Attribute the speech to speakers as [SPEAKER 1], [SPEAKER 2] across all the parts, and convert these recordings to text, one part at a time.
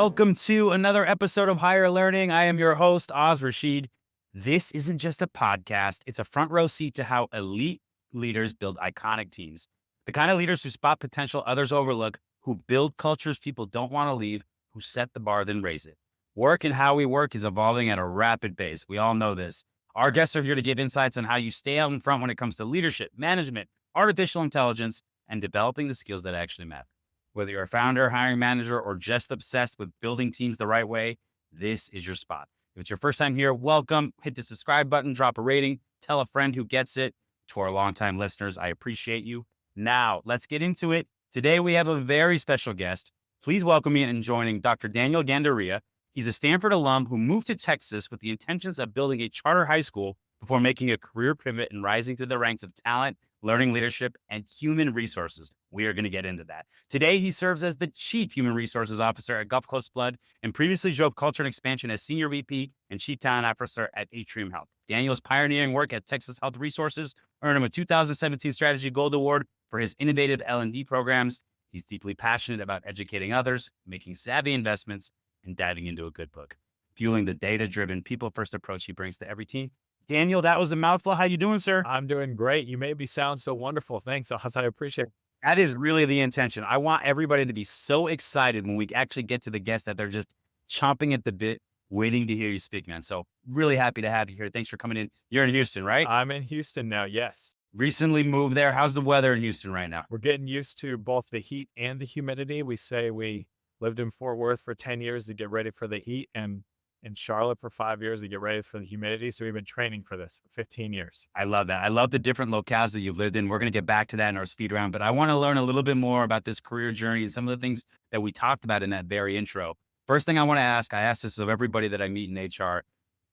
[SPEAKER 1] Welcome to another episode of Higher Learning. I am your host, Oz Rashid. This isn't just a podcast, it's a front row seat to how elite leaders build iconic teams. The kind of leaders who spot potential others overlook, who build cultures people don't want to leave, who set the bar, then raise it. Work and how we work is evolving at a rapid pace. We all know this. Our guests are here to give insights on how you stay out in front when it comes to leadership, management, artificial intelligence, and developing the skills that actually matter. Whether you're a founder, hiring manager, or just obsessed with building teams the right way, this is your spot. If it's your first time here, welcome. Hit the subscribe button, drop a rating, tell a friend who gets it. To our longtime listeners, I appreciate you. Now, let's get into it. Today, we have a very special guest. Please welcome me in joining Dr. Daniel Gandarilla. He's a Stanford alum who moved to Texas with the intentions of building a charter high school before making a career pivot and rising through the ranks of talent, learning leadership, and human resources. We are going to get into that. Today, he serves as the Chief Human Resources Officer at Gulf Coast Blood and previously drove culture and expansion as Senior VP and Chief Talent Officer at Atrium Health. Daniel's pioneering work at Texas Health Resources earned him a 2017 Strategy Gold Award for his innovative L&D programs. He's deeply passionate about educating others, making savvy investments, and diving into a good book, fueling the data-driven, people-first approach he brings to every team. Daniel, that was a mouthful. How you doing, sir?
[SPEAKER 2] I'm doing great. You made me sound so wonderful. Thanks, Oz. I appreciate it.
[SPEAKER 1] That is really the intention. I want everybody to be so excited when we actually get to the guest that they're just chomping at the bit, waiting to hear you speak, man. So really happy to have you here. Thanks for coming in. You're in Houston, right?
[SPEAKER 2] I'm in Houston now, yes.
[SPEAKER 1] Recently moved there. How's the weather in Houston right now?
[SPEAKER 2] We're getting used to both the heat and the humidity. We say we lived in Fort Worth for 10 years to get ready for the heat, and in Charlotte for 5 years to get ready for the humidity. So we've been training for this for 15 years.
[SPEAKER 1] I love that. I love the different locales that you've lived in. We're going to get back to that in our speed round, but I want to learn a little bit more about this career journey and some of the things that we talked about in that very intro. First thing I want to ask, I ask this of everybody that I meet in HR.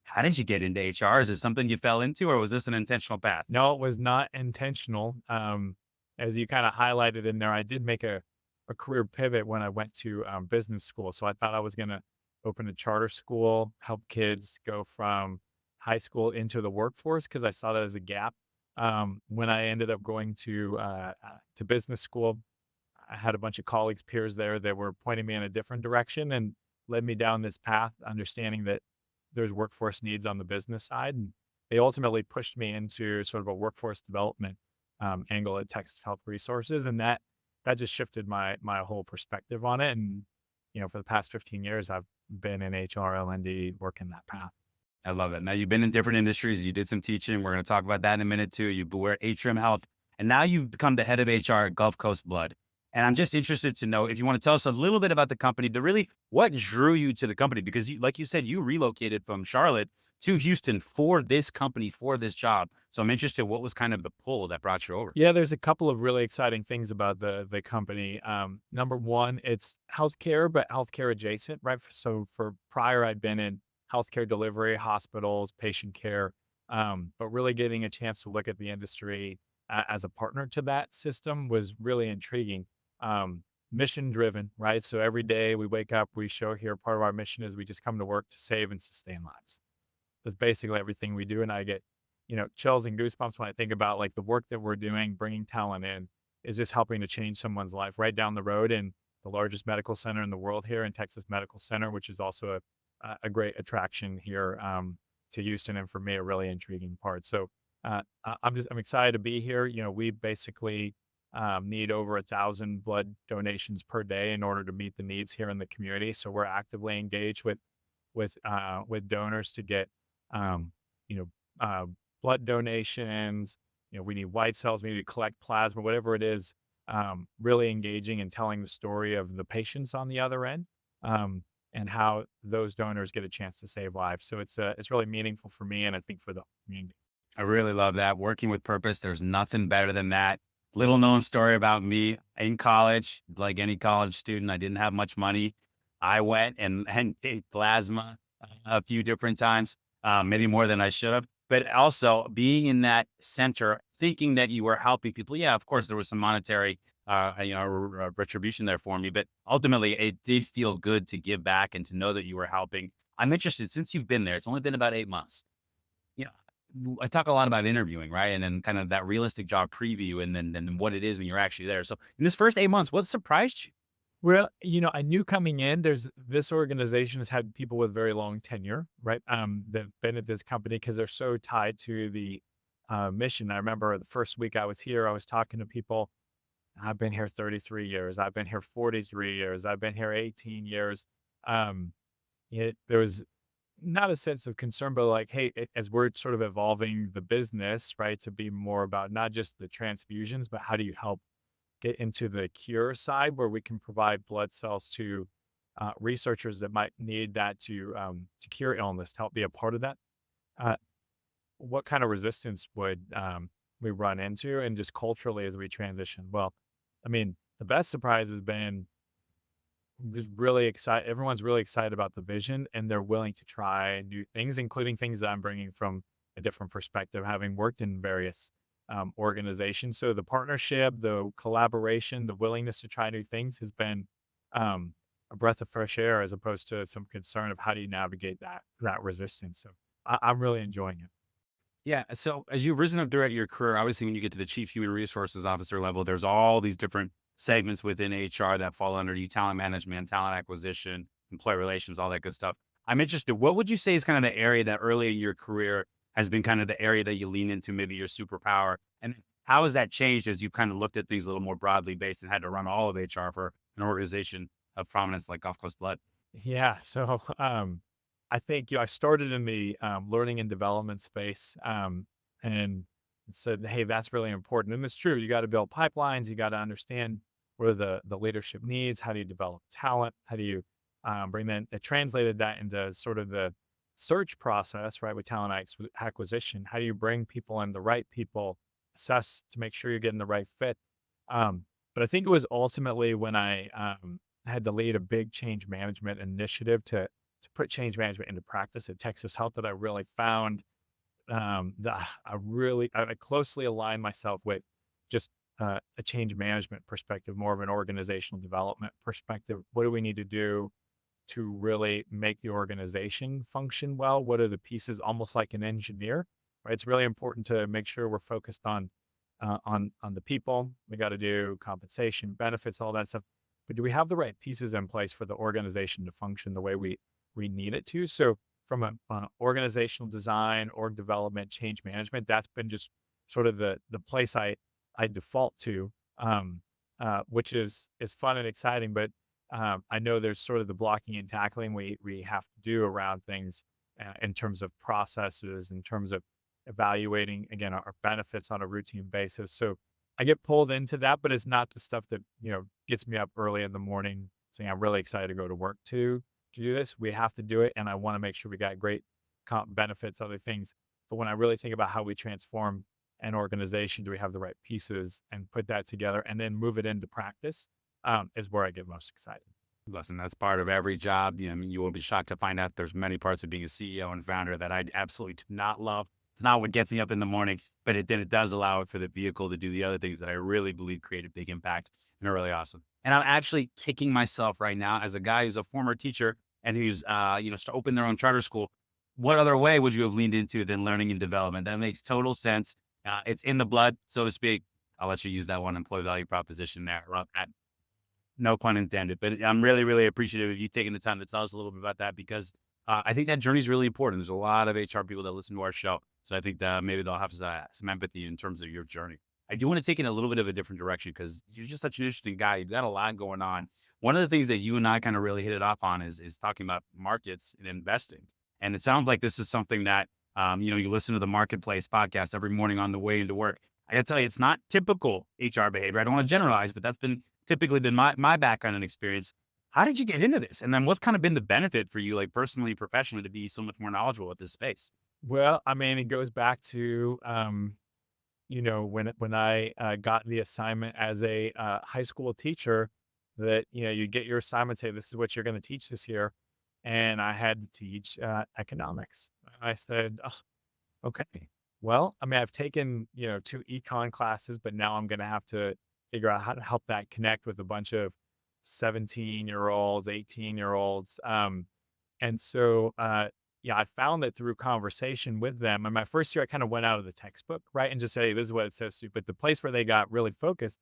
[SPEAKER 1] How did you get into HR? Is it something you fell into, or was this an intentional path?
[SPEAKER 2] No, it was not intentional. As you kind of highlighted in there, I did make a career pivot when I went to business school. So I thought I was going to open a charter school, help kids go from high school into the workforce because I saw that as a gap. When I ended up going to business school, I had a bunch of colleagues, peers there that were pointing me in a different direction and led me down this path, understanding that there's workforce needs on the business side. And they ultimately pushed me into sort of a workforce development angle at Texas Health Resources. And that just shifted my whole perspective on it. And, for the past 15 years, I've been in HR, L&D, working that path.
[SPEAKER 1] I love it. Now, you've been in different industries. You did some teaching. We're going to talk about that in a minute too. You were at Atrium Health, and now you've become the head of HR at Gulf Coast Blood. And I'm just interested to know if you want to tell us a little bit about the company, but really what drew you to the company? Because like you said, you relocated from Charlotte to Houston for this company, for this job. So I'm interested, what was kind of the pull that brought you over?
[SPEAKER 2] Yeah, there's a couple of really exciting things about the company. Number one, it's healthcare, but healthcare adjacent, right? So for prior, I'd been in healthcare delivery, hospitals, patient care, but really getting a chance to look at the industry as a partner to that system was really intriguing. Mission driven, right? So every day we wake up, we show here, part of our mission is we just come to work to save and sustain lives. That's basically everything we do. And I get, chills and goosebumps when I think about like the work that we're doing, bringing talent in is just helping to change someone's life right down the road in the largest medical center in the world here in Texas Medical Center, which is also a great attraction here to Houston. And for me, a really intriguing part. So I'm excited to be here. We basically need over 1,000 blood donations per day in order to meet the needs here in the community. So we're actively engaged with donors to get, blood donations. We need white cells, we need to collect plasma, whatever it is, really engaging and telling the story of the patients on the other end, and how those donors get a chance to save lives. So it's really meaningful for me, and I think for the community.
[SPEAKER 1] I really love that. Working with purpose. There's nothing better than that. Little known story about me in college, like any college student, I didn't have much money. I went and paid plasma a few different times, maybe more than I should have, but also being in that center, thinking that you were helping people. Yeah, of course, there was some monetary, retribution there for me, but ultimately it did feel good to give back and to know that you were helping. I'm interested, since you've been there, it's only been about 8 months. I talk a lot about interviewing, right? And then kind of that realistic job preview and then what it is when you're actually there. So in this first 8 months, what surprised you?
[SPEAKER 2] Well, I knew coming in, this organization has had people with very long tenure, right? That've been at this company because they're so tied to the mission. I remember the first week I was here, I was talking to people. I've been here 33 years. I've been here 43 years. I've been here 18 years. Um, there was not a sense of concern, but like, hey, as we're sort of evolving the business, right, to be more about not just the transfusions, but how do you help get into the cure side where we can provide blood cells to researchers that might need that to cure illness, to help be a part of that. Uh, what kind of resistance would we run into, and just culturally as we transition? Well, I mean, the best surprise has been just really excited. Everyone's really excited about the vision, and they're willing to try new things, including things that I'm bringing from a different perspective, having worked in various organizations. So the partnership, the collaboration, the willingness to try new things has been a breath of fresh air, as opposed to some concern of how do you navigate that resistance. So I'm really enjoying it.
[SPEAKER 1] Yeah. So as you've risen up throughout your career, obviously when you get to the chief human resources officer level, there's all these different segments within HR that fall under you: talent management, talent acquisition, employee relations, all that good stuff. I'm interested. What would you say is kind of the area that early in your career has been kind of the area that you lean into, maybe your superpower? And how has that changed as you kind of looked at things a little more broadly based and had to run all of HR for an organization of prominence like Gulf Coast Blood?
[SPEAKER 2] Yeah. So I think I started in the learning and development space, and said, "Hey, that's really important." And it's true. You got to build pipelines. You got to understand what are the leadership needs. How do you develop talent? How do you bring that? It translated that into sort of the search process, right? With talent acquisition, how do you bring people in, the right people, assess to make sure you're getting the right fit? But I think it was ultimately when I had to lead a big change management initiative to put change management into practice at Texas Health that I really found that I closely aligned myself with just a change management perspective, more of an organizational development perspective. What do we need to do to really make the organization function well? What are the pieces, almost like an engineer, right? It's really important to make sure we're focused on the people. We got to do compensation, benefits, all that stuff. But do we have the right pieces in place for the organization to function the way we need it to? So from a organizational design, org development, change management, that's been just sort of the place I default to, which is fun and exciting. But I know there's sort of the blocking and tackling we have to do around things in terms of processes, in terms of evaluating again our benefits on a routine basis. So I get pulled into that, but it's not the stuff that gets me up early in the morning saying I'm really excited to go to work to do this. We have to do it, and I want to make sure we got great comp benefits, other things. But when I really think about how we transform an organization, do we have the right pieces and put that together and then move it into practice? Is where I get most excited.
[SPEAKER 1] Listen, that's part of every job. I mean, you will be shocked to find out there's many parts of being a CEO and founder that I absolutely do not love. It's not what gets me up in the morning, but it does allow it for the vehicle to do the other things that I really believe create a big impact and are really awesome. And I'm actually kicking myself right now as a guy who's a former teacher and who's to open their own charter school. What other way would you have leaned into than learning and development? That makes total sense. It's in the blood, so to speak. I'll let you use that one employee value proposition there. No pun intended, but I'm really, really appreciative of you taking the time to tell us a little bit about that because I think that journey is really important. There's a lot of HR people that listen to our show. So I think that maybe they'll have some empathy in terms of your journey. I do want to take it in a little bit of a different direction because you're just such an interesting guy. You've got a lot going on. One of the things that you and I kind of really hit it off on is talking about markets and investing. And it sounds like this is something that, you listen to the Marketplace podcast every morning on the way into work. I gotta tell you, it's not typical HR behavior. I don't want to generalize, but that's typically been my background and experience. How did you get into this? And then what's kind of been the benefit for you, like personally, professionally, to be so much more knowledgeable at this space?
[SPEAKER 2] Well, I mean, it goes back to when I got the assignment as a high school teacher, that you get your assignment, say this is what you're going to teach this year, and I had to teach economics. I said, oh, okay, well, I mean, I've taken 2 econ classes, but now I'm going to have to figure out how to help that connect with a bunch of 17-year-olds, 18-year-olds, and so yeah, I found that through conversation with them. And my first year, I kind of went out of the textbook, right? And just say, hey, this is what it says to you. But the place where they got really focused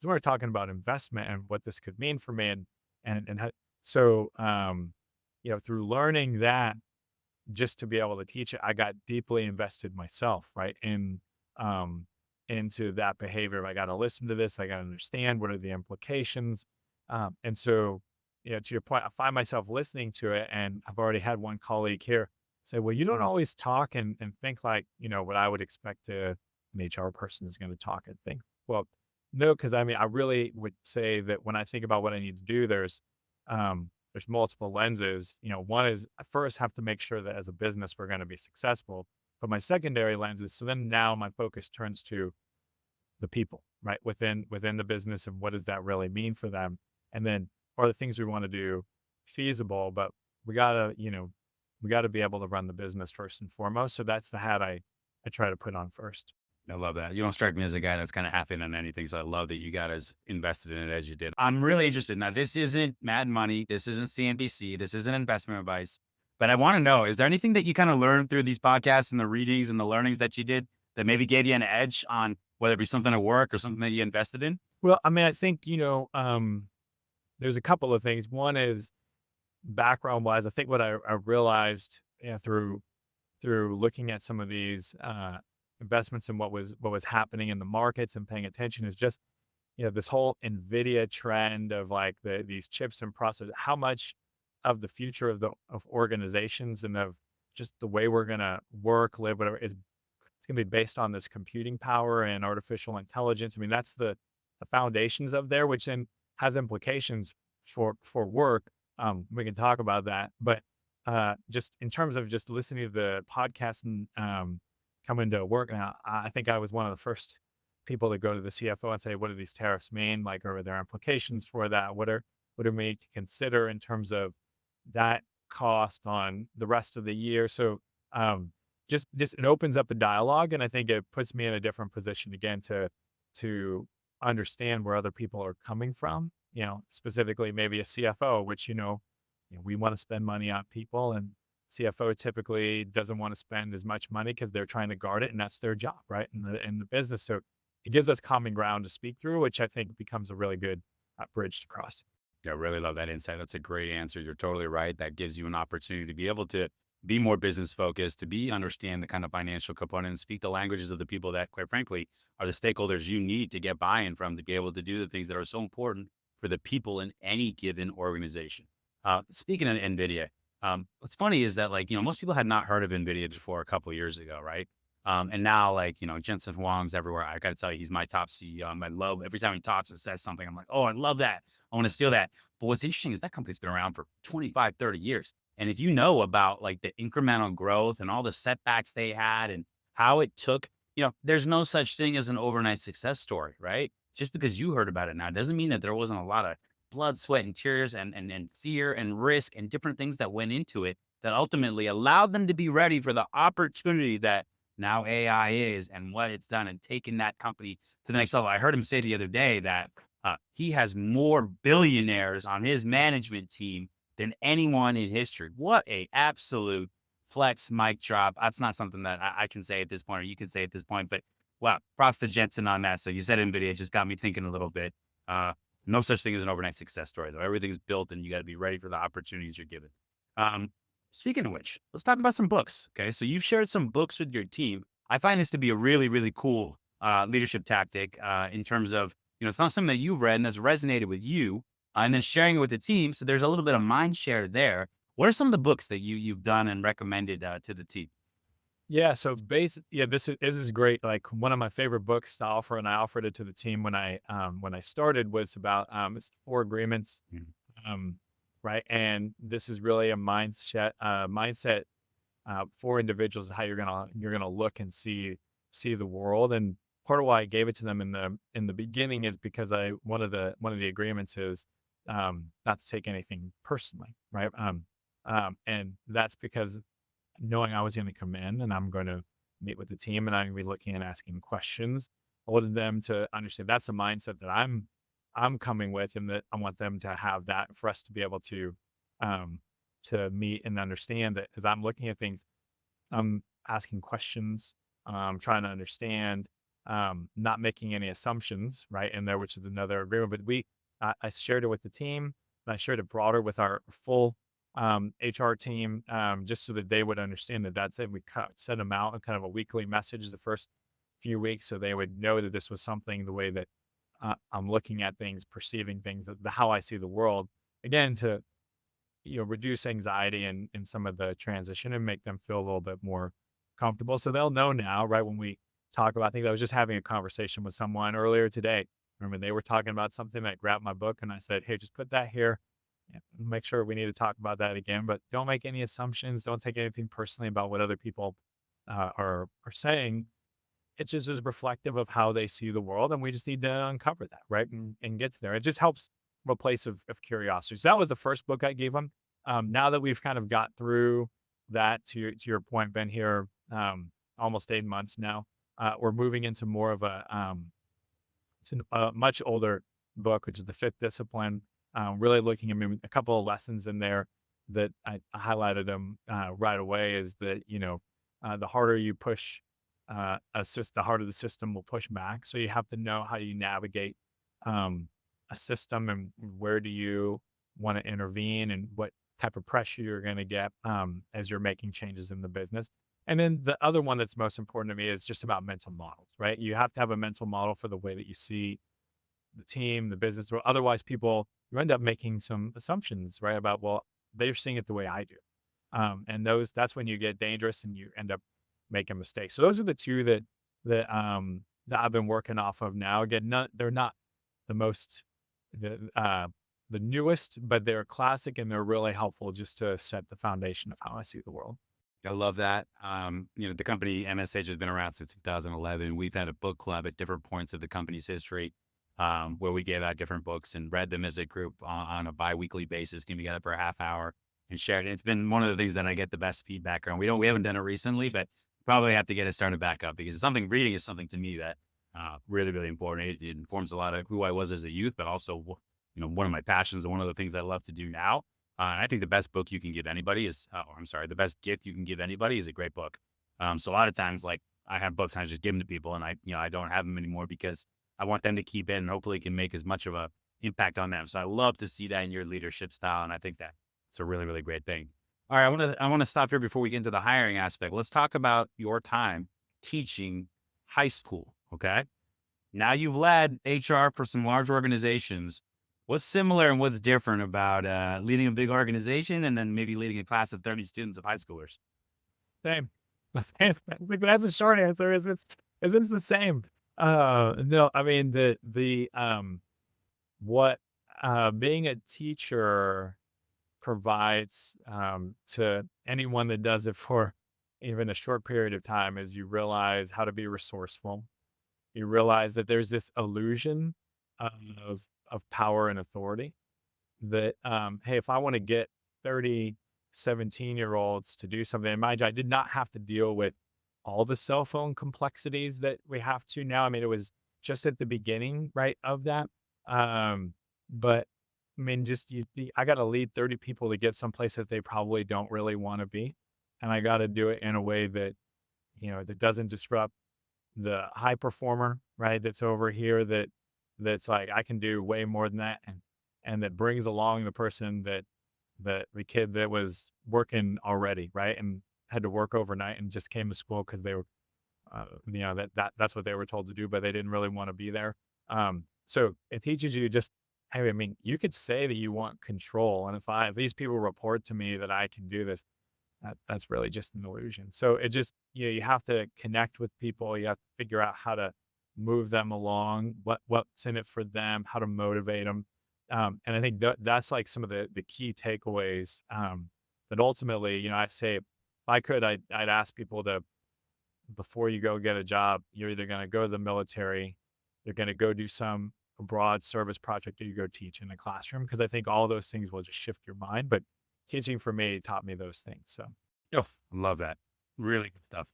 [SPEAKER 2] is when we're talking about investment and what this could mean for me. And And through learning that, just to be able to teach it, I got deeply invested myself, right? Um, into that behavior. I got to listen to this. I got to understand what are the implications. To your point, I find myself listening to it, and I've already had one colleague here say, "Well, you don't always talk and think like what I would expect an HR person is going to talk and think." Well, no, because I mean, I really would say that when I think about what I need to do, there's multiple lenses. One is I first have to make sure that as a business we're going to be successful. But my secondary lens is so then now my focus turns to the people, right? Within the business and what does that really mean for them? And then are the things we want to do feasible? But we gotta be able to run the business first and foremost. So that's the hat I try to put on first.
[SPEAKER 1] I love that. You don't strike me as a guy that's kind of half in on anything. So I love that you got as invested in it as you did. I'm really interested. Now, this isn't Mad Money. This isn't CNBC. This isn't investment advice. But I want to know, is there anything that you kind of learned through these podcasts and the readings and the learnings that you did that maybe gave you an edge on whether it be something at work or something that you invested in?
[SPEAKER 2] Well, I mean, I think, there's a couple of things. One is background wise, I think what I realized through looking at some of these investments and what was happening in the markets and paying attention is just this whole NVIDIA trend of like these chips and processors, how much of the future of organizations and of just the way we're gonna work, live, whatever is it's gonna be based on this computing power and artificial intelligence. I mean, that's the foundations of there, which then has implications for work. We can talk about that, but just in terms of just listening to the podcast and coming to work now, I think I was one of the first people to go to the CFO and say, "What do these tariffs mean? Like, are there implications for that? What are we need to consider in terms of that cost on the rest of the year?" So just it opens up the dialogue, and I think it puts me in a different position again to understand where other people are coming from. Specifically maybe a CFO, which we want to spend money on people, and CFO typically doesn't want to spend as much money because they're trying to guard it, and that's their job, right? In the business, so it gives us common ground to speak through, which I think becomes a really good bridge to cross.
[SPEAKER 1] Yeah, I really love that insight. That's a great answer. You're totally right. That gives you an opportunity to be able to be more business focused, to be understand the kind of financial component and speak the languages of the people that, quite frankly, are the stakeholders you need to get buy-in from to be able to do the things that are so important for the people in any given organization. Speaking of NVIDIA, what's funny is that most people had not heard of NVIDIA before a couple of years ago, right? And now Jensen Huang's everywhere. I got to tell you, he's my top CEO. I love every time he talks and says something. I'm like, oh, I love that. I want to steal that. But what's interesting is that company's been around for 25, 30 years. And if you know about the incremental growth and all the setbacks they had and how it took, there's no such thing as an overnight success story, right? Just because you heard about it now doesn't mean that there wasn't a lot of blood, sweat, and tears and fear and risk and different things that went into it that ultimately allowed them to be ready for the opportunity that now AI is and what it's done and taking that company to the next level. I heard him say the other day that he has more billionaires on his management team than anyone in history. What a absolute flex mic drop. That's not something that I can say at this point, or you can say at this point, but wow, props to Jensen on that. So you said NVIDIA, just got me thinking a little bit. No such thing as an overnight success story, though. Everything's built and you got to be ready for the opportunities you're given. Speaking of which, let's talk about some books. Okay. So you've shared some books with your team. I find this to be a really, really cool leadership tactic in terms of, it's not something that you've read and that's resonated with you and then sharing it with the team. So there's a little bit of mind share there. What are some of the books that you've done and recommended to the team?
[SPEAKER 2] Yeah, so this is great. Like one of my favorite books to offer, and I offered it to the team when I started was about it's 4 agreements,
[SPEAKER 1] Mhm.
[SPEAKER 2] um, right? And this is really a mindset for individuals how you're gonna look and see the world. And part of why I gave it to them in the beginning is because one of the agreements is not to take anything personally, right? And that's because knowing I was going to come in and I'm going to meet with the team and I'm going to be looking and asking questions. I wanted them to understand that's the mindset that I'm coming with, and that I want them to have that for us to be able um, to meet and understand that as I'm looking at things, I'm asking questions, trying to understand, not making any assumptions, right in there, which is another agreement. But I shared it with the team. And I shared it broader with our full HR team, just so that they would understand that that's it. We sent them out a kind of a weekly message the first few weeks, so they would know that this was something, the way that I'm looking at things, perceiving things, how I see the world. Again, to reduce anxiety and some of the transition and make them feel a little bit more comfortable. So they'll know now, right? When we talk about, I think I was just having a conversation with someone earlier today. Remember, they were talking about something that grabbed my book, and I said, "Hey, just put that here. Yeah, make sure we need to talk about that again, but don't make any assumptions. Don't take anything personally about what other people are saying. It just is reflective of how they see the world, and we just need to uncover that, right, and get to there. It just helps from a place of curiosity. So that was the first book I gave them. Now that we've kind of got through that, to your point, been here almost 8 months now, we're moving into more of a much older book, which is the Fifth Discipline. Really looking at maybe a couple of lessons in there that I highlighted them right away. Is that the harder you push the harder the system will push back. So you have to know how you navigate a system, and where do you want to intervene, and what type of pressure you're going to get as you're making changes in the business. And then the other one that's most important to me is just about mental models, right? You have to have a mental model for the way that you see the team, the business, or otherwise you end up making some assumptions, right? About, well, they're seeing it the way I do. And that's when you get dangerous and you end up making mistakes. So those are the two that I've been working off of now. Again, they're not the most, the newest, but they're classic, and they're really helpful just to set the foundation of how I see the world.
[SPEAKER 1] I love that. The company MSH has been around since 2011. We've had a book club at different points of the company's history, where we gave out different books and read them as a group on a biweekly basis, came together for a half hour and shared it. It's been one of the things that I get the best feedback on. We haven't done it recently, but probably have to get it started back up, because reading is something to me that really, really important. It informs a lot of who I was as a youth, but also, one of my passions and one of the things I love to do now. I think the best book you can give anybody the best gift you can give anybody is a great book. So a lot of times, like, I have books and I just give them to people, and I don't have them anymore because I want them to keep it and hopefully can make as much of a impact on them. So I love to see that in your leadership style. And I think that it's a really, really great thing. All right. I want to stop here before we get into the hiring aspect. Let's talk about your time teaching high school. Okay. Now you've led HR for some large organizations. What's similar and what's different about leading a big organization and then maybe leading a class of 30 students of high schoolers?
[SPEAKER 2] Same. That's a short answer. Is it's the same. No, I mean what being a teacher provides to anyone that does it for even a short period of time is you realize how to be resourceful. You realize that there's this illusion of power and authority, that hey, if I want to get 30 17-year-olds to do something, and mind you, I did not have to deal with all the cell phone complexities that we have to now. I mean, it was just at the beginning, right, of that. But I mean, I got to lead 30 people to get someplace that they probably don't really want to be. And I got to do it in a way that, that doesn't disrupt the high performer, right? That's over here, that's like, I can do way more than that. And that brings along the person the kid that was working already, right? And had to work overnight and just came to school because they were, that's what they were told to do, but they didn't really want to be there. So it teaches you just, hey, I mean, you could say that you want control. And if these people report to me that I can do this, that's really just an illusion. So it just, you have to connect with people. You have to figure out how to move them along, what's in it for them, how to motivate them. And I think that's like some of the key takeaways that ultimately, I say, if I could, I'd ask people to, before you go get a job, you're either going to go to the military, you're going to go do some broad service project, or you go teach in a classroom. Because I think all those things will just shift your mind. But teaching for me taught me those things. So,
[SPEAKER 1] Oh, I love that. Really good stuff.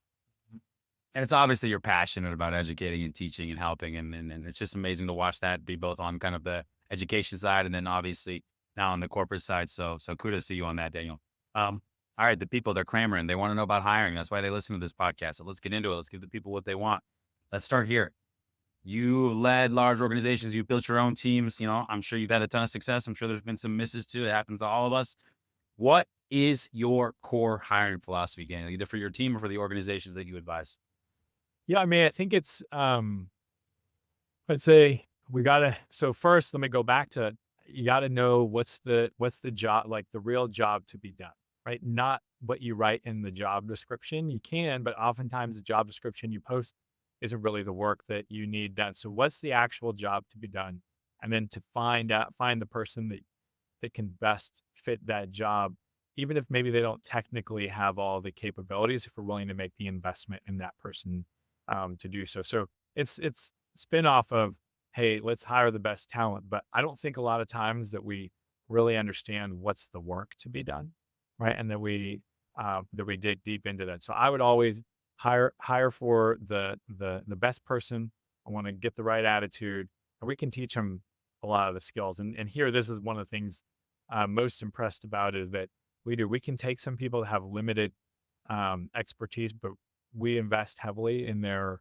[SPEAKER 1] And it's obviously you're passionate about educating and teaching and helping. And it's just amazing to watch that be both on kind of the education side and then obviously now on the corporate side. So kudos to you on that, Daniel. All right, the people, they're clamoring. They want to know about hiring. That's why they listen to this podcast. So let's get into it. Let's give the people what they want. Let's start here. You led large organizations. You built your own teams. I'm sure you've had a ton of success. I'm sure there's been some misses too. It happens to all of us. What is your core hiring philosophy, Daniel, either for your team or for the organizations that you advise?
[SPEAKER 2] Yeah, I mean, I think it's I'd say we gotta so first let me go back to you gotta know what's the job, like the real job to be done, right? Not what you write in the job description. You can, but oftentimes the job description you post isn't really the work that you need done. So what's the actual job to be done? And then to find the person that can best fit that job, even if maybe they don't technically have all the capabilities, if we're willing to make the investment in that person to do so. So it's spin off of, hey, let's hire the best talent. But I don't think a lot of times that we really understand what's the work to be done, right? And that we dig deep into that. So I would always hire for the best person. I want to get the right attitude, and we can teach them a lot of the skills. And here, this is one of the things I'm most impressed about is that we can take some people that have limited expertise, but we invest heavily in their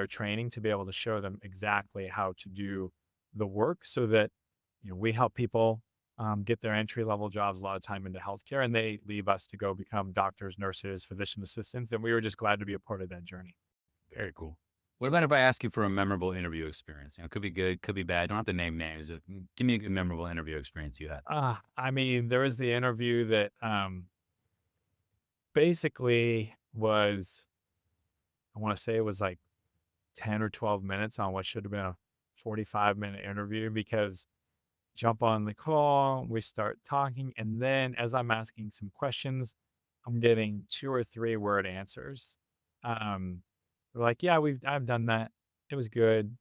[SPEAKER 2] training to be able to show them exactly how to do the work so that we help people get their entry level jobs a lot of time into healthcare, and they leave us to go become doctors, nurses, physician assistants, and we were just glad to be a part of that journey.
[SPEAKER 1] Very cool. What about if I ask you for a memorable interview experience? It could be good, could be bad. Don't have to name names. Give me a good memorable interview experience you had.
[SPEAKER 2] I mean, there was the interview that basically was, I want to say it was like 10 or 12 minutes on what should have been a 45-minute interview because jump on the call, we start talking, and then as I'm asking some questions, I'm getting 2 or 3 word answers. Um, they're like, "Yeah, I've done that. It was good.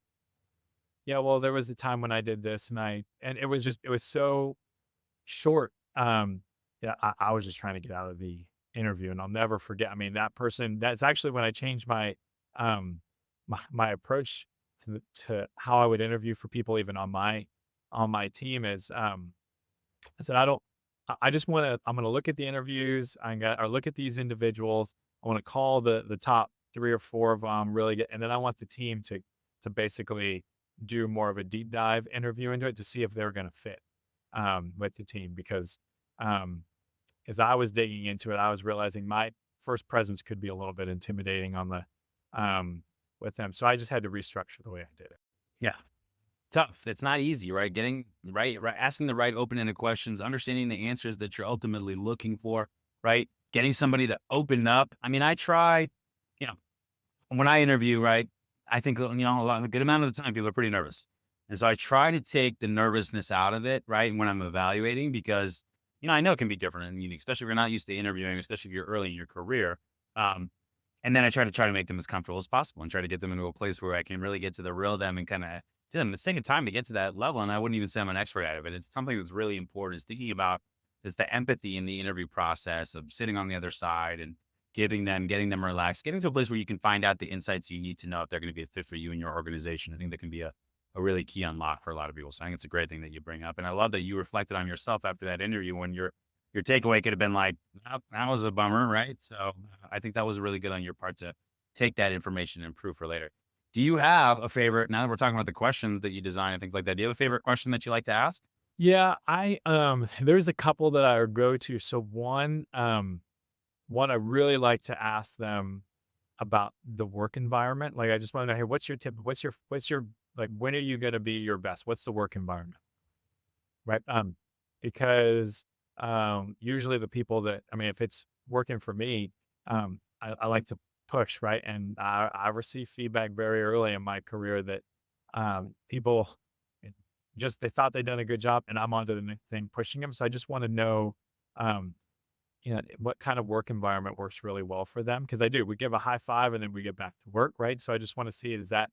[SPEAKER 2] Yeah, well, there was a time when I did this and it was so short." Yeah, I was just trying to get out of the interview, and I'll never forget. I mean, that's actually when I changed um, my approach to how I would interview for people even on my team is, I said, I just I'm going to look at the interviews. Or look at these individuals. I want to call the top 3 or 4 of them and then I want the team to basically do more of a deep dive interview into it to see if they're going to fit, with the team because, um, as I was digging into it, I was realizing my first presence could be a little bit intimidating um, with them. So I just had to restructure the way I did it.
[SPEAKER 1] Yeah. Tough. It's not easy, right? Getting right, asking the right open-ended questions, understanding the answers that you're ultimately looking for, right? Getting somebody to open up. I mean, I try, you know, when I interview, right? I think, a good amount of the time people are pretty nervous. And so I try to take the nervousness out of it, right? When I'm evaluating, because, I know it can be different and unique, especially if you're not used to interviewing, especially if you're early in your career. Um, and then I try to make them as comfortable as possible and try to get them into a place where I can really get to the real them and kind of to them. It's taking time to get to that level. And I wouldn't even say I'm an expert at it, but it's something that's really important is thinking about is the empathy in the interview process of sitting on the other side and getting them relaxed, getting to a place where you can find out the insights you need to know if they're going to be a fit for you and your organization. I think that can be a really key unlock for a lot of people. So I think it's a great thing that you bring up. And I love that you reflected on yourself after that interview when your takeaway could have been like, that was a bummer, right? So I think that was really good on your part to take that information and improve for later. Do you have a favorite, now that we're talking about the questions that you design and things like that, do you have a favorite question that you like to ask?
[SPEAKER 2] Yeah, there's a couple that I would go to. So one I really like to ask them about the work environment. Like I just want to know, hey, what's your like when are you gonna be your best? What's the work environment? Right. Because usually the people that I mean, if it's working for me, I like to push, right? And I received feedback very early in my career that people just they thought they'd done a good job and I'm onto the next thing pushing them. So I just want to know um what kind of work environment works really well for them? Because I do. We give a high five and then we get back to work, right? So I just want to see is that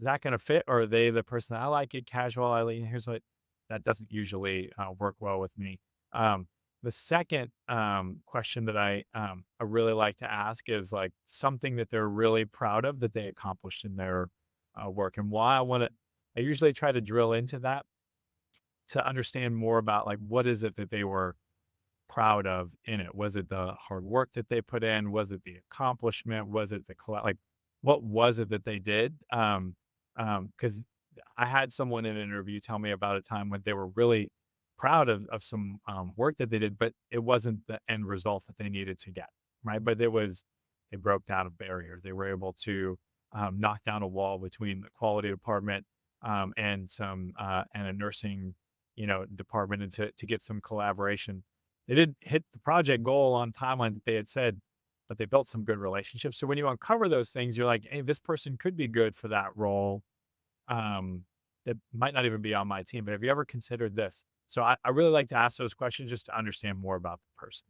[SPEAKER 2] going to fit, or are they the person I like it casual? Here's what that doesn't usually work well with me. Um, the second question that I really like to ask is like something that they're really proud of that they accomplished in their work, and why I want to. I usually try to drill into that to understand more about like what is it that they were proud of in it? Was it the hard work that they put in? Was it the accomplishment? Was it the what was it that they did? Because I had someone in an interview tell me about a time when they were really proud of some work that they did, but it wasn't the end result that they needed to get, right? But they broke down a barrier. They were able to knock down a wall between the quality department and a nursing, department, and to get some collaboration. They didn't hit the project goal on timeline that they had said, but they built some good relationships. So when you uncover those things, you're like, hey, this person could be good for that role, um, that might not even be on my team. But have you ever considered this? So I really like to ask those questions just to understand more about the person.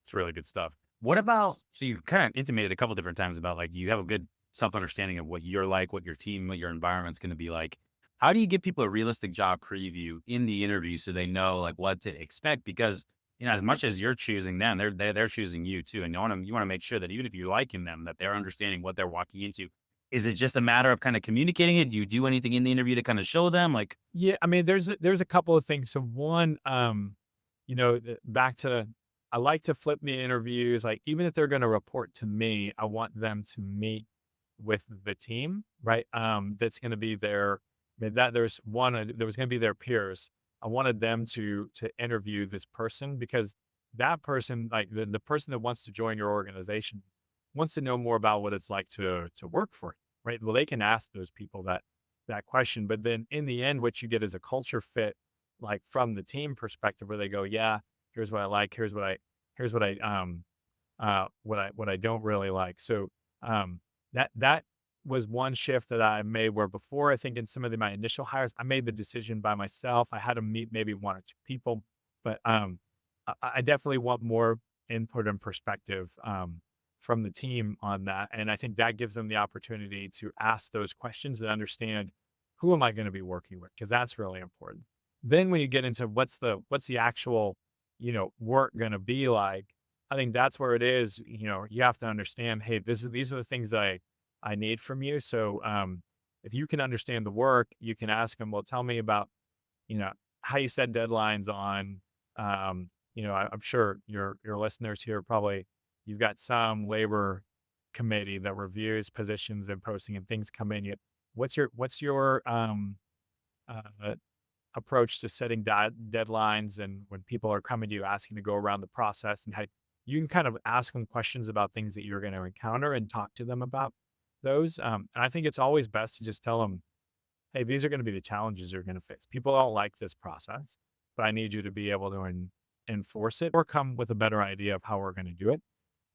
[SPEAKER 1] It's really good stuff. What about, so you kind of intimated a couple different times about like you have a good self understanding of what you're like, what your team, what your environment's going to be like. How do you give people a realistic job preview in the interview so they know like what to expect? Because as much as you're choosing them, they're choosing you too, and you want to make sure that even if you're liking them, that they're understanding what they're walking into. Is it just a matter of kind of communicating it? Do you do anything in the interview to kind of show them like,
[SPEAKER 2] Yeah, I mean, there's a couple of things. So one, back to, I like to flip the interviews. Like even if they're going to report to me, I want them to meet with the team, right? That's going to be their, I mean, that there's one, there was going to be their peers. I wanted them to interview this person because that person, like the person that wants to join your organization, wants to know more about what it's like to work for you, right? Well, they can ask those people that question, but then in the end, what you get is a culture fit, like from the team perspective, where they go, yeah, here's what I like, here's what I don't really like. So that was one shift that I made where before, I think in some of my initial hires, I made the decision by myself. I had to meet maybe one or two people, but I definitely want more input and perspective from the team on that. And I think that gives them the opportunity to ask those questions and understand who am I going to be working with? Because that's really important. Then when you get into what's the actual, work going to be like, I think that's where it is. You have to understand, hey, these are the things that I need from you. So if you can understand the work, you can ask them, well, tell me about, how you set deadlines on, I'm sure your listeners here probably, you've got some labor committee that reviews positions and posting and things come in. What's your uh, approach to setting deadlines and when people are coming to you asking to go around the process, and how you can kind of ask them questions about things that you're going to encounter and talk to them about those. And I think it's always best to just tell them, hey, these are going to be the challenges you're going to face. People don't like this process, but I need you to be able to enforce it or come with a better idea of how we're going to do it.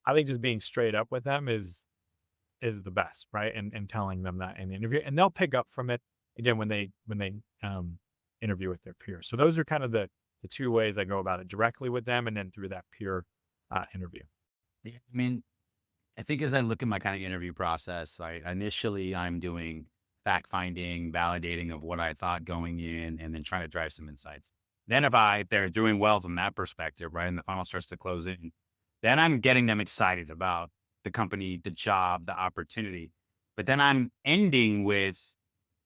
[SPEAKER 2] I think just being straight up with them is the best, right? And telling them that in the interview, and they'll pick up from it again when they interview with their peers. So those are kind of the two ways I go about it: directly with them, and then through that peer interview.
[SPEAKER 1] yeah, I mean, I think as I look at my kind of interview process, initially I'm doing fact finding, validating of what I thought going in, and then trying to drive some insights. Then if they're doing well from that perspective, right, and the funnel starts to close in, then I'm getting them excited about the company, the job, the opportunity. But then I'm ending with,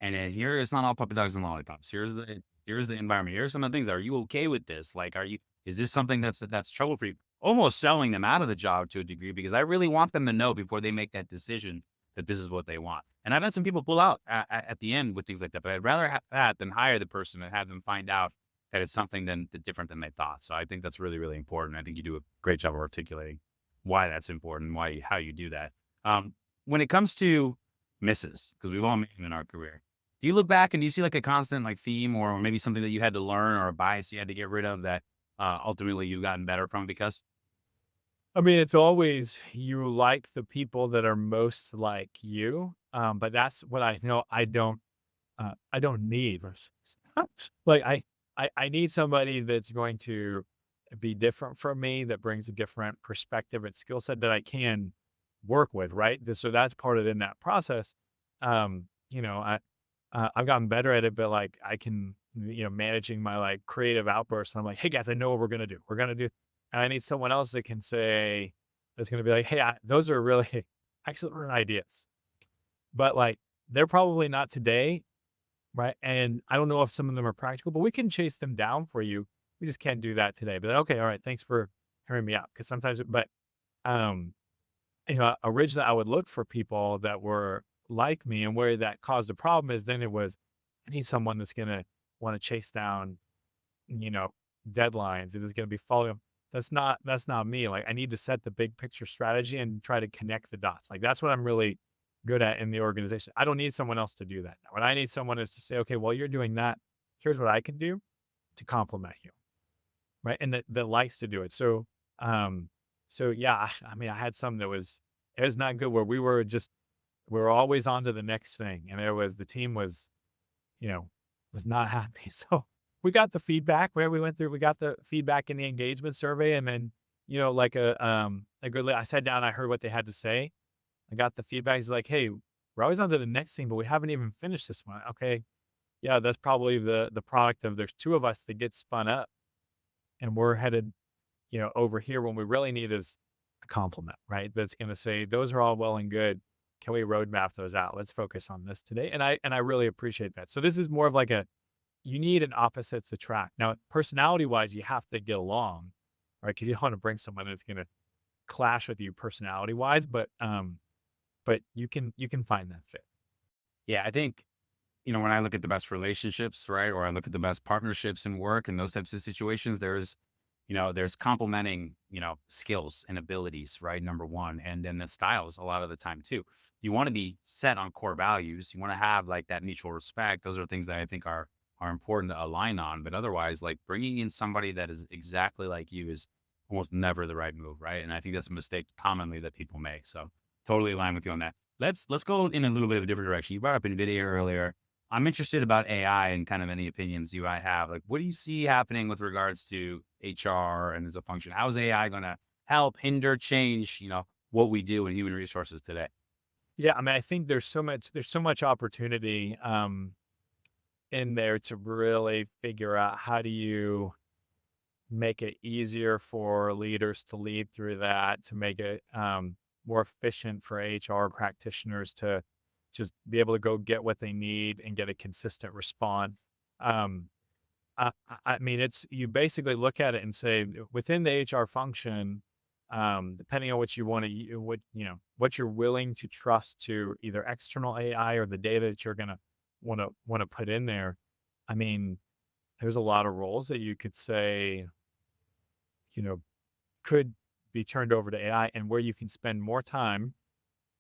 [SPEAKER 1] and then here it's not all puppy dogs and lollipops. Here's the environment. Here's some of the things. Are you okay with this? Like, is this something that's trouble for you? Almost selling them out of the job to a degree because I really want them to know before they make that decision that this is what they want. And I've had some people pull out at the end with things like that, but I'd rather have that than hire the person and have them find out that it's something different than they thought. So I think that's really, really important. I think you do a great job of articulating why that's important, how you do that. When it comes to misses, because we've all made them in our career, do you look back and do you see like a constant like theme or maybe something that you had to learn or a bias you had to get rid of that ultimately you've gotten better from because?
[SPEAKER 2] I mean, it's always you like the people that are most like you, but that's what I know. I don't need. Like I need somebody that's going to be different from me, that brings a different perspective and skill set that I can work with, right? So that's part of in that process. I've gotten better at it, but like I can, managing my like creative outbursts. I'm like, hey guys, I know what we're gonna do. We're gonna do, and I need someone else that can say, that's gonna be like, hey, those are really excellent ideas, but like they're probably not today, right? And I don't know if some of them are practical, but we can chase them down for you. We just can't do that today. But okay, all right, thanks for hearing me out. Because sometimes, but um, originally I would look for people that were like me. And where that caused a problem is then it was, I need someone that's going to want to chase down, you know, deadlines. Is going to be following them. That's not me. Like I need to set the big picture strategy and try to connect the dots. Like that's what I'm really good at in the organization. I don't need someone else to do that. What I need someone is to say, okay, well, you're doing that. Here's what I can do to complement you. Right. And that likes to do it. So yeah, I mean, I had some that it was not good where we were always on to the next thing. And the team was, you know, was not happy. So we got the feedback where we went through, we got the feedback in the engagement survey. And then, I sat down, I heard what they had to say. I got the feedback. He's like, hey, we're always on to the next thing, but we haven't even finished this one. Okay. Yeah, that's probably the product of there's two of us that get spun up and we're headed, over here when we really need is a compliment, right? That's going to say, those are all well and good. Can we roadmap those out? Let's focus on this today. And I really appreciate that. So this is more of like you need an opposites attract. Now, personality wise, you have to get along, right? Because you don't want to bring someone that's going to clash with you personality wise, but you can find that fit.
[SPEAKER 1] Yeah, I think, when I look at the best relationships, right, or I look at the best partnerships in work and those types of situations, there's complementing, skills and abilities, right? Number one, and then the styles a lot of the time too. You want to be set on core values. You want to have like that mutual respect. Those are things that I think are important to align on. But otherwise, like bringing in somebody that is exactly like you is almost never the right move, right? And I think that's a mistake commonly that people make. So totally align with you on that. Let's go in a little bit of a different direction. You brought up NVIDIA earlier. I'm interested about AI and kind of any opinions you might have. Like, what do you see happening with regards to HR and as a function? How is AI going to help, hinder, change, what we do in human resources today?
[SPEAKER 2] Yeah, I mean, I think there's so much opportunity in there to really figure out how do you make it easier for leaders to lead through that, to make it more efficient for HR practitioners to just be able to go get what they need and get a consistent response. Um, I mean, you basically look at it and say within the HR function, depending on what you want to, what you're willing to trust to either external AI or the data that you're gonna want to put in there. I mean, there's a lot of roles that you could say, you know, could be turned over to AI, and where you can spend more time,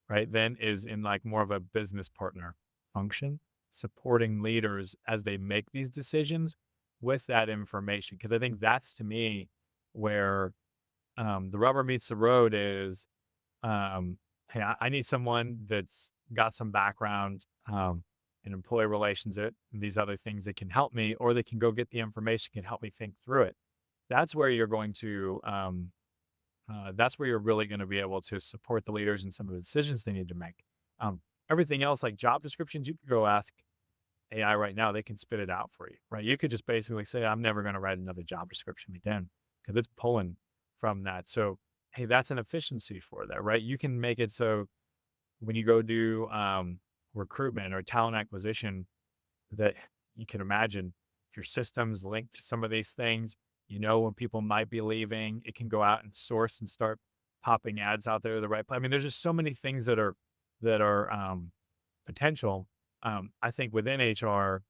[SPEAKER 2] right, then is in like more of a business partner function, supporting leaders as they make these decisions with that information. Because I think that's to me where the rubber meets the road is, hey, I need someone that's got some background in employee relations, and these other things that can help me, or they can go get the information, can help me think through it. That's where you're going to that's where you're really going to be able to support the leaders in some of the decisions they need to make. Everything else, like job descriptions, you could go ask AI right now. They can spit it out for you, right? You could just basically say, I'm never going to write another job description again because it's pulling from that. So, hey, that's an efficiency for that, right? You can make it so when you go do recruitment or talent acquisition, that you can imagine your systems linked to some of these things. When people might be leaving, it can go out and source and start popping ads out there the right place. I mean, there's just so many things that are potential. I think within HR,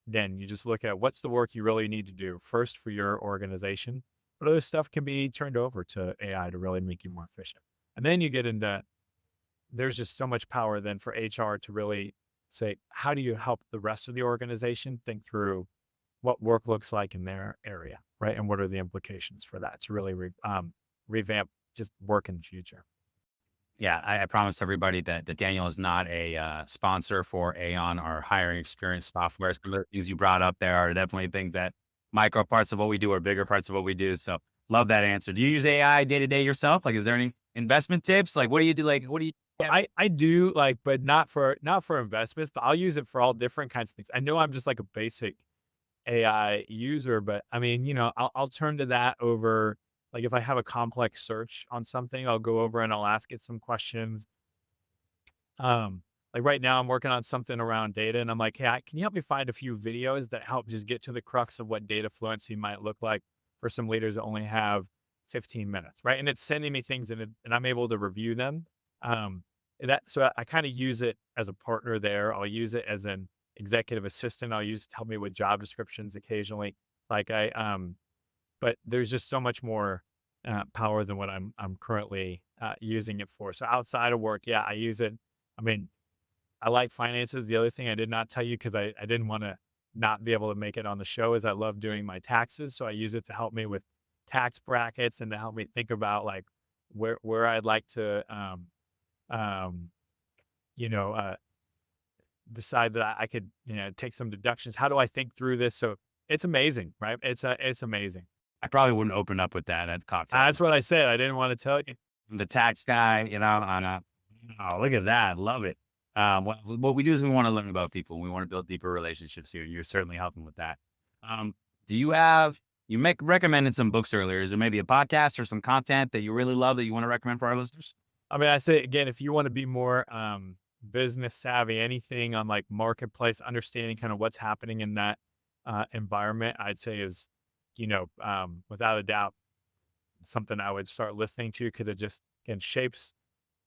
[SPEAKER 2] then you just look at what's the work you really need to do first for your organization. But other stuff can be turned over to AI to really make you more efficient. And then you get into, there's just so much power then for HR to really say, how do you help the rest of the organization think through what work looks like in their area, right? And what are the implications for that to really revamp just work in the future?
[SPEAKER 1] Yeah, I promised everybody that Daniel is not a sponsor for Aon or hiring experience software. Some of the things you brought up there are definitely things that micro parts of what we do or bigger parts of what we do. So love that answer. Do you use AI day to day yourself? Like, is there any investment tips? Like, what do you do? Like, what do you?
[SPEAKER 2] I do like, but not for investments, but I'll use it for all different kinds of things. I know I'm just like a basic AI user, but I mean, I'll turn to that over, like if I have a complex search on something, I'll go over and I'll ask it some questions. Like right now I'm working on something around data and I'm like, hey, can you help me find a few videos that help just get to the crux of what data fluency might look like for some leaders that only have 15 minutes, right? And it's sending me things and I'm able to review them. So I kind of use it as a partner there. I'll use it as an executive assistant. I'll use it to help me with job descriptions occasionally. Like but there's just so much more power than what I'm currently using it for. So outside of work, yeah, I use it. I mean, I like finances. The other thing I did not tell you because I didn't want to not be able to make it on the show is I love doing my taxes. So I use it to help me with tax brackets and to help me think about like where I'd like to um, you know, decide that I could, take some deductions. How do I think through this? So it's amazing, right? It's amazing.
[SPEAKER 1] I probably wouldn't open up with that at cocktail.
[SPEAKER 2] That's what I said. I didn't want to tell you.
[SPEAKER 1] I'm the tax guy, on oh, look at that. Love it. What we do is we want to learn about people. We want to build deeper relationships here. You're certainly helping with that. Do you recommended some books earlier. Is there maybe a podcast or some content that you really love that you want to recommend for our listeners?
[SPEAKER 2] I mean, I say again, if you want to be more business savvy, anything on like marketplace, understanding kind of what's happening in that environment, I'd say is, without a doubt, something I would start listening to because it just again shapes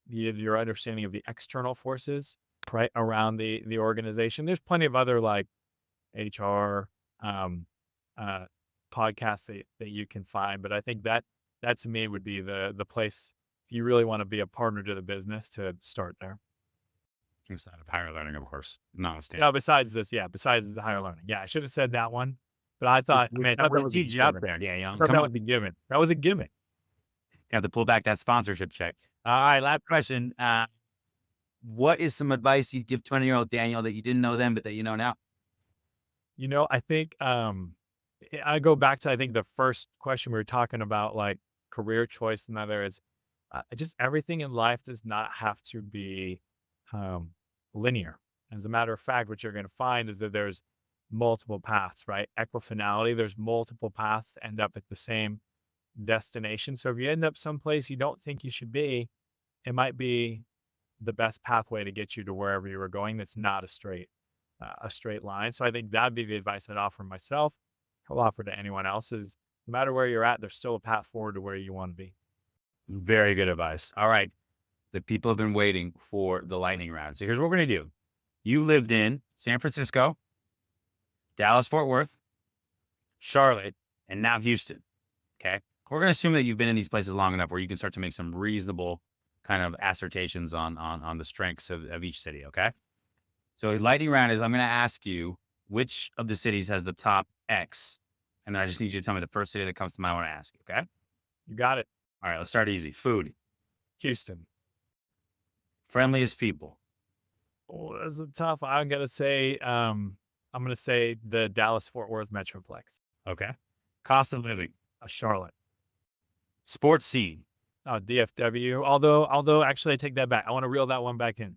[SPEAKER 2] your understanding of the external forces right around the organization. There's plenty of other like HR podcasts that you can find, but I think that to me would be the place if you really want to be a partner to the business to start there.
[SPEAKER 1] Inside of higher learning, of course. No,
[SPEAKER 2] No, besides the higher learning. Yeah, I should have said that one, but I thought, I thought that was a given.
[SPEAKER 1] there. Yeah,
[SPEAKER 2] I thought that was a given. That was a given.
[SPEAKER 1] You have to pull back that sponsorship check. All right, last question. What is some advice you'd give 20-year-old Daniel that you didn't know then, but that you know now?
[SPEAKER 2] I think I go back to I think the first question we were talking about, like career choice, and other is just everything in life does not have to be linear. As a matter of fact, what you're going to find is that there's multiple paths, right? Equifinality, there's multiple paths to end up at the same destination. So if you end up someplace you don't think you should be, it might be the best pathway to get you to wherever you were going. That's not a straight line. So I think that'd be the advice I'd offer myself. I'll offer to anyone else is no matter where you're at, there's still a path forward to where you want to be.
[SPEAKER 1] Very good advice. All right. The people have been waiting for the lightning round. So here's what we're going to do. You lived in San Francisco, Dallas, Fort Worth, Charlotte, and now Houston. Okay. We're going to assume that you've been in these places long enough where you can start to make some reasonable kind of assertions on the strengths of each city. Okay. So lightning round is I'm going to ask you which of the cities has the top X. And then I just need you to tell me the first city that comes to mind when I ask you. Okay.
[SPEAKER 2] You got it.
[SPEAKER 1] All right. Let's start easy. Food.
[SPEAKER 2] Houston.
[SPEAKER 1] Friendliest people.
[SPEAKER 2] Oh, that's a tough. I'm gonna say the Dallas Fort Worth Metroplex.
[SPEAKER 1] Okay. Cost of living.
[SPEAKER 2] Charlotte.
[SPEAKER 1] Sports scene.
[SPEAKER 2] DFW. Although actually I take that back. I want to reel that one back in.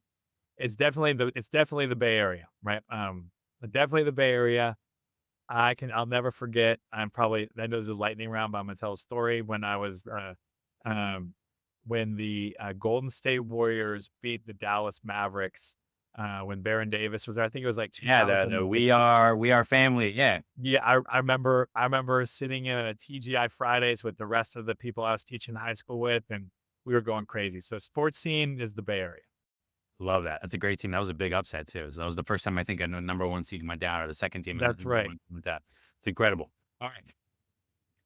[SPEAKER 2] It's definitely the Bay Area, right? Definitely the Bay Area. I'll never forget. I know this is a lightning round, but I'm gonna tell a story when I was when the Golden State Warriors beat the Dallas Mavericks. When Baron Davis was there, I think it was like
[SPEAKER 1] the we are family. Yeah.
[SPEAKER 2] Yeah, I remember sitting in a TGI Fridays with the rest of the people I was teaching high school with, and we were going crazy. So sports scene is the Bay Area.
[SPEAKER 1] Love that. That's a great team. That was a big upset too. So that was the first time I think a number one seed went down, or the second team.
[SPEAKER 2] That's right.
[SPEAKER 1] With that. It's incredible. All right.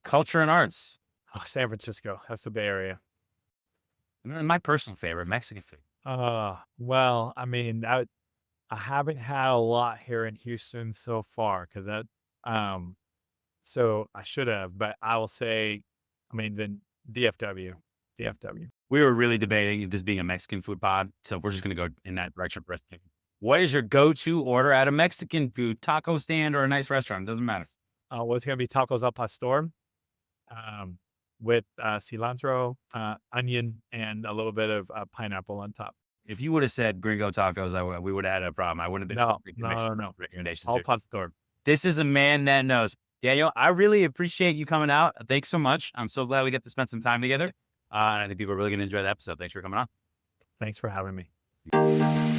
[SPEAKER 1] Culture and arts.
[SPEAKER 2] San Francisco. That's the Bay Area.
[SPEAKER 1] My personal favorite, Mexican food.
[SPEAKER 2] Well, I mean, I haven't had a lot here in Houston so far because so I should have, but I will say, I mean, then DFW.
[SPEAKER 1] We were really debating this being a Mexican food pod, so we're just going to go in that direction for us. What is your go-to order at a Mexican food taco stand or a nice restaurant? It doesn't matter.
[SPEAKER 2] Well, it's going to be tacos al pastor. With cilantro, onion, and a little bit of pineapple on top.
[SPEAKER 1] If you would have said gringo tacos, we would have had a problem. I wouldn't have been.
[SPEAKER 2] No.
[SPEAKER 1] Recommendations.
[SPEAKER 2] Al pastor.
[SPEAKER 1] This is a man that knows. Daniel, I really appreciate you coming out. Thanks so much. I'm so glad we get to spend some time together. And I think people are really going to enjoy the episode. Thanks for coming on.
[SPEAKER 2] Thanks for having me.